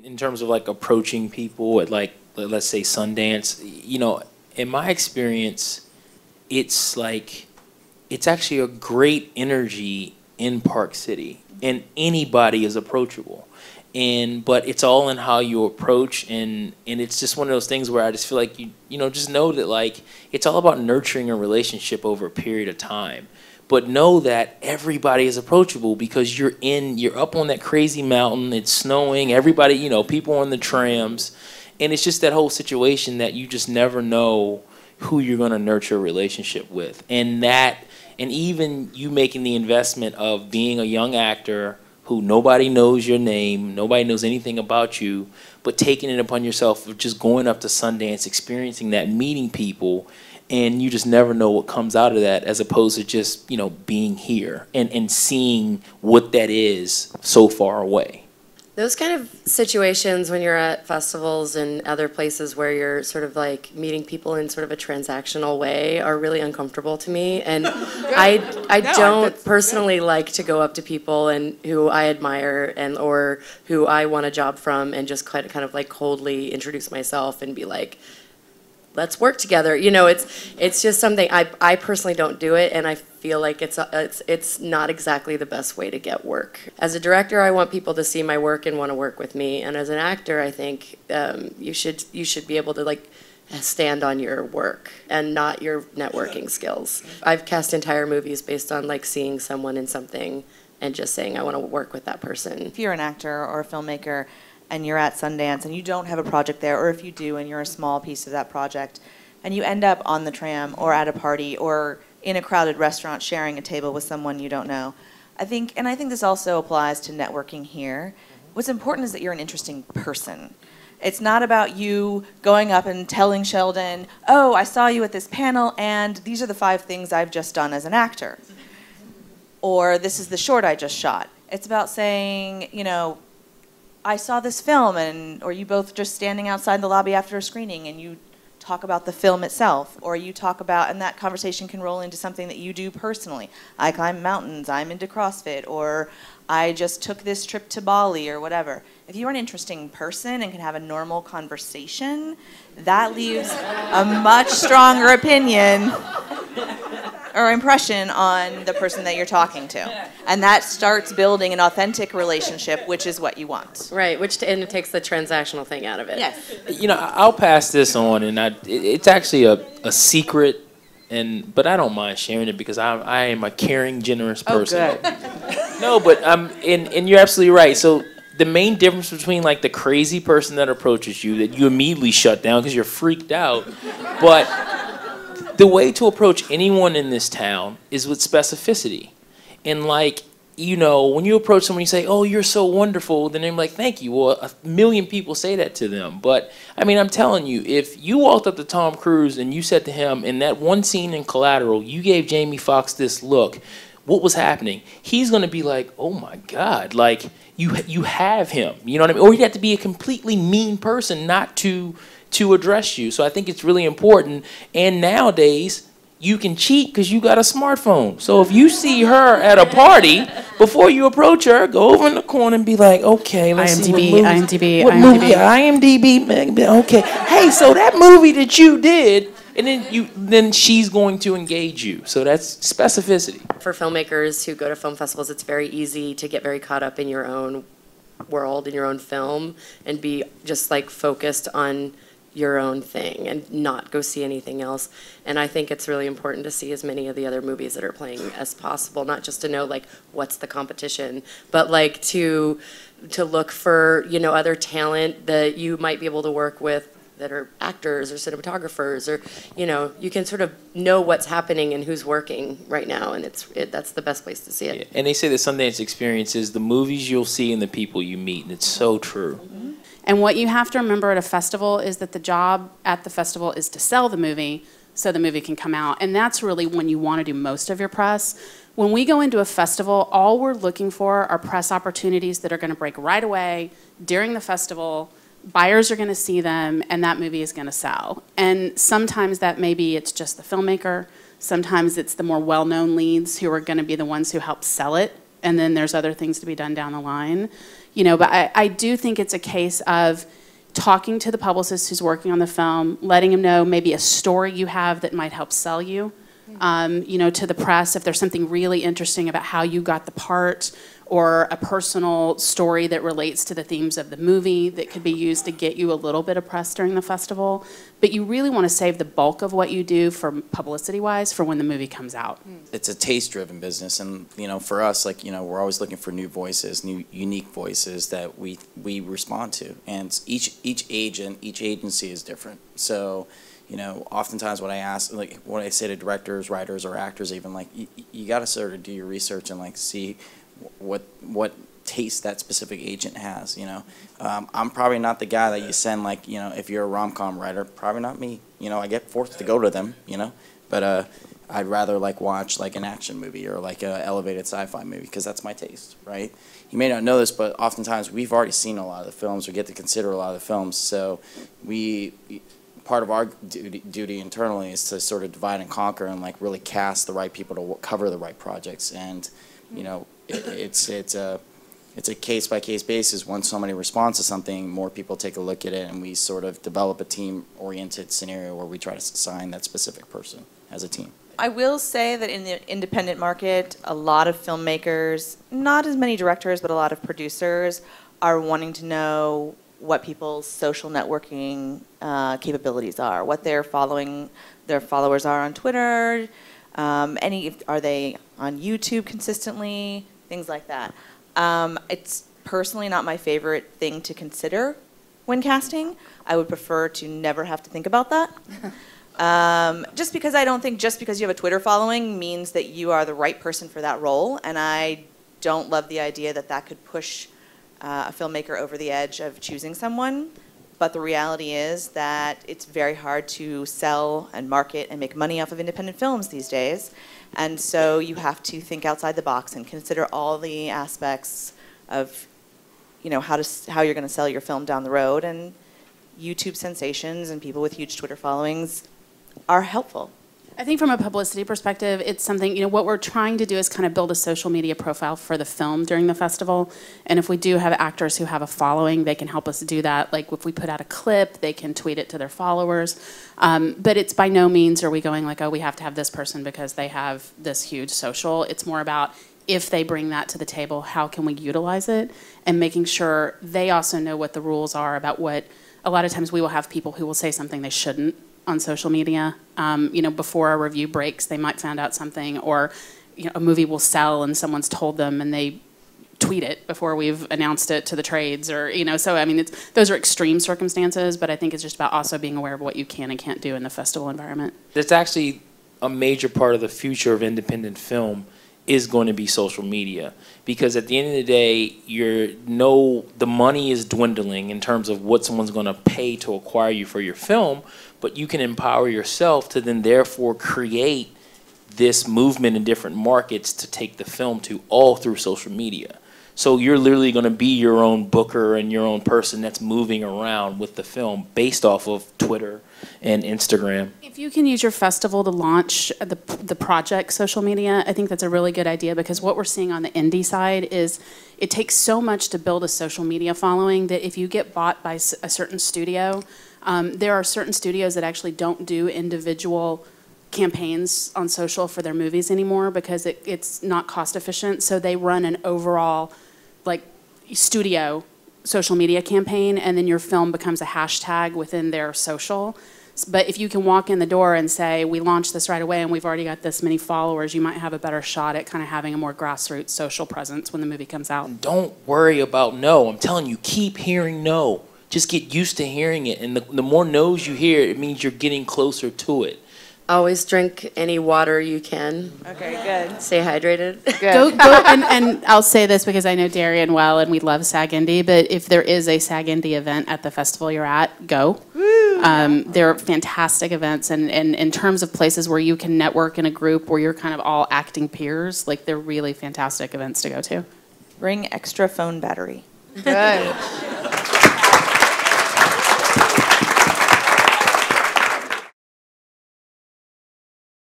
In terms of like approaching people at like, let's say Sundance, you know, in my experience, it's like, it's actually a great energy in Park City, and anybody is approachable. But it's all in how you approach, and it's just one of those things where I just feel like you know, just know that like it's all about nurturing a relationship over a period of time. But know that everybody is approachable because you're up on that crazy mountain, it's snowing, everybody, you know, people on the trams, and it's just that whole situation that you just never know who you're going to nurture a relationship with. And even you making the investment of being a young actor who nobody knows your name, nobody knows anything about you, but taking it upon yourself of just going up to Sundance, experiencing that, meeting people, and you just never know what comes out of that, as opposed to just, you know, being here and seeing what that is so far away. Those kind of situations when you're at festivals and other places where you're sort of like meeting people in sort of a transactional way are really uncomfortable to me. And I don't personally like to go up to people and who I admire or who I want a job from and just kind of like coldly introduce myself and be like, let's work together. You know, it's just something I personally don't do it, and I feel like it's not exactly the best way to get work. As a director, I want people to see my work and want to work with me, and as an actor, I think you should be able to like stand on your work and not your networking skills. I've cast entire movies based on like seeing someone in something and just saying I want to work with that person. If you're an actor or a filmmaker and you're at Sundance and you don't have a project there, or if you do and you're a small piece of that project, and you end up on the tram or at a party or in a crowded restaurant sharing a table with someone you don't know, I think this also applies to networking here. What's important is that you're an interesting person. It's not about you going up and telling Sheldon, oh, I saw you at this panel and these are the 5 things I've just done as an actor. Or this is the short I just shot. It's about saying, you know, I saw this film, or you both just standing outside the lobby after a screening and you talk about the film itself, or you talk about, and that conversation can roll into something that you do personally. I climb mountains, I'm into CrossFit, or I just took this trip to Bali, or whatever. If you're an interesting person and can have a normal conversation, that leaves a much stronger opinion or impression on the person that you're talking to. And that starts building an authentic relationship, which is what you want. Right, and it takes the transactional thing out of it. Yes. You know, I'll pass this on, and it's actually a secret, but I don't mind sharing it because I am a caring, generous person. Oh, good. No, but and you're absolutely right. So the main difference between like the crazy person that approaches you, that you immediately shut down because you're freaked out, but the way to approach anyone in this town is with specificity. And like, you know, when you approach someone, you say, oh, you're so wonderful, then they're like, thank you. Well, 1,000,000 people say that to them. But, I mean, I'm telling you, if you walked up to Tom Cruise and you said to him, in that one scene in Collateral, you gave Jamie Foxx this look, what was happening? He's going to be like, oh, my God, like, you have him. You know what I mean? Or you'd have to be a completely mean person not to address you. So I think it's really important. And nowadays, you can cheat because you got a smartphone. So if you see her at a party, before you approach her, go over in the corner and be like, okay, let's see what movie. IMDb, okay. Hey, so that movie that you did, and then she's going to engage you. So that's specificity. For filmmakers who go to film festivals, it's very easy to get very caught up in your own world, in your own film, and be just like focused on your own thing and not go see anything else. And I think it's really important to see as many of the other movies that are playing as possible, not just to know like what's the competition, but like to look for, you know, other talent that you might be able to work with that are actors or cinematographers, or, you know, you can sort of know what's happening and who's working right now, and that's the best place to see it. Yeah. And they say the Sundance experience is the movies you'll see and the people you meet, and it's so true. Mm-hmm. And what you have to remember at a festival is that the job at the festival is to sell the movie so the movie can come out. And that's really when you want to do most of your press. When we go into a festival, all we're looking for are press opportunities that are going to break right away during the festival. Buyers are going to see them, and that movie is going to sell. And sometimes that maybe it's just the filmmaker. Sometimes it's the more well-known leads who are going to be the ones who help sell it and then there's other things to be done down the line. But I do think it's a case of talking to the publicist who's working on the film, letting him know maybe a story you have that might help sell you, to the press if there's something really interesting about how you got the part, or a personal story that relates to the themes of the movie that could be used to get you a little bit of press during the festival. But you really want to save the bulk of what you do for publicity-wise for when the movie comes out. It's a taste-driven business, and for us, we're always looking for new voices, new unique voices that we respond to, and each agency is different. So, oftentimes when I say to directors, writers, or actors, even you got to sort of do your research and see what taste that specific agent has. I'm probably not the guy that you send if you're a rom-com writer, probably not me. I get forced to go to them, but I'd rather watch an action movie or a elevated sci-fi movie because that's my taste, right? You may not know this, but oftentimes we've already seen a lot of the films or get to consider a lot of the films, so part of our duty internally is to sort of divide and conquer and really cast the right people to cover the right projects. And it's a case-by-case basis. Once somebody responds to something, more people take a look at it, and we sort of develop a team-oriented scenario where we try to assign that specific person as a team. I will say that in the independent market, a lot of filmmakers, not as many directors, but a lot of producers, are wanting to know what people's social networking capabilities are, what their followers are on Twitter, are they on YouTube consistently, things like that. It's personally not my favorite thing to consider when casting. I would prefer to never have to think about that. Just because I don't think just because you have a Twitter following means that you are the right person for that role, and I don't love the idea that that could push a filmmaker over the edge of choosing someone. But the reality is that it's very hard to sell and market and make money off of independent films these days. And so you have to think outside the box and consider all the aspects of, how you're going to sell your film down the road. And YouTube sensations and people with huge Twitter followings are helpful. I think from a publicity perspective, it's something, what we're trying to do is kind of build a social media profile for the film during the festival. And if we do have actors who have a following, they can help us do that. Like if we put out a clip, they can tweet it to their followers. But it's by no means are we going we have to have this person because they have this huge social. It's more about if they bring that to the table, how can we utilize it? And making sure they also know what the rules are about what, a lot of times we will have people who will say something they shouldn't on social media. Before a review breaks, they might find out something, or a movie will sell and someone's told them and they tweet it before we've announced it to the trades, or so those are extreme circumstances, but I think it's just about also being aware of what you can and can't do in the festival environment. That's actually a major part of the future of independent film is going to be social media, because at the end of the day, the money is dwindling in terms of what someone's going to pay to acquire you for your film, but you can empower yourself to then therefore create this movement in different markets to take the film to all through social media. So you're literally going to be your own booker and your own person that's moving around with the film based off of Twitter and Instagram. If you can use your festival to launch the project social media, I think that's a really good idea, because what we're seeing on the indie side is it takes so much to build a social media following that if you get bought by a certain studio, there are certain studios that actually don't do individual campaigns on social for their movies anymore because it's not cost efficient. So they run an overall studio social media campaign, and then your film becomes a hashtag within their social. But if you can walk in the door and say, we launched this right away and we've already got this many followers, you might have a better shot at kind of having a more grassroots social presence when the movie comes out. Don't worry about no. I'm telling you, keep hearing no. Just get used to hearing it. And the more no's you hear, it means you're getting closer to it. Always drink any water you can. Okay, good. Stay hydrated. Good. Go and I'll say this because I know Darian well and we love SAGindie, but if there is a SAGindie event at the festival you're at, go. They're fantastic events, and in terms of places where you can network in a group where you're kind of all acting peers, they're really fantastic events to go to. Bring extra phone battery. Good.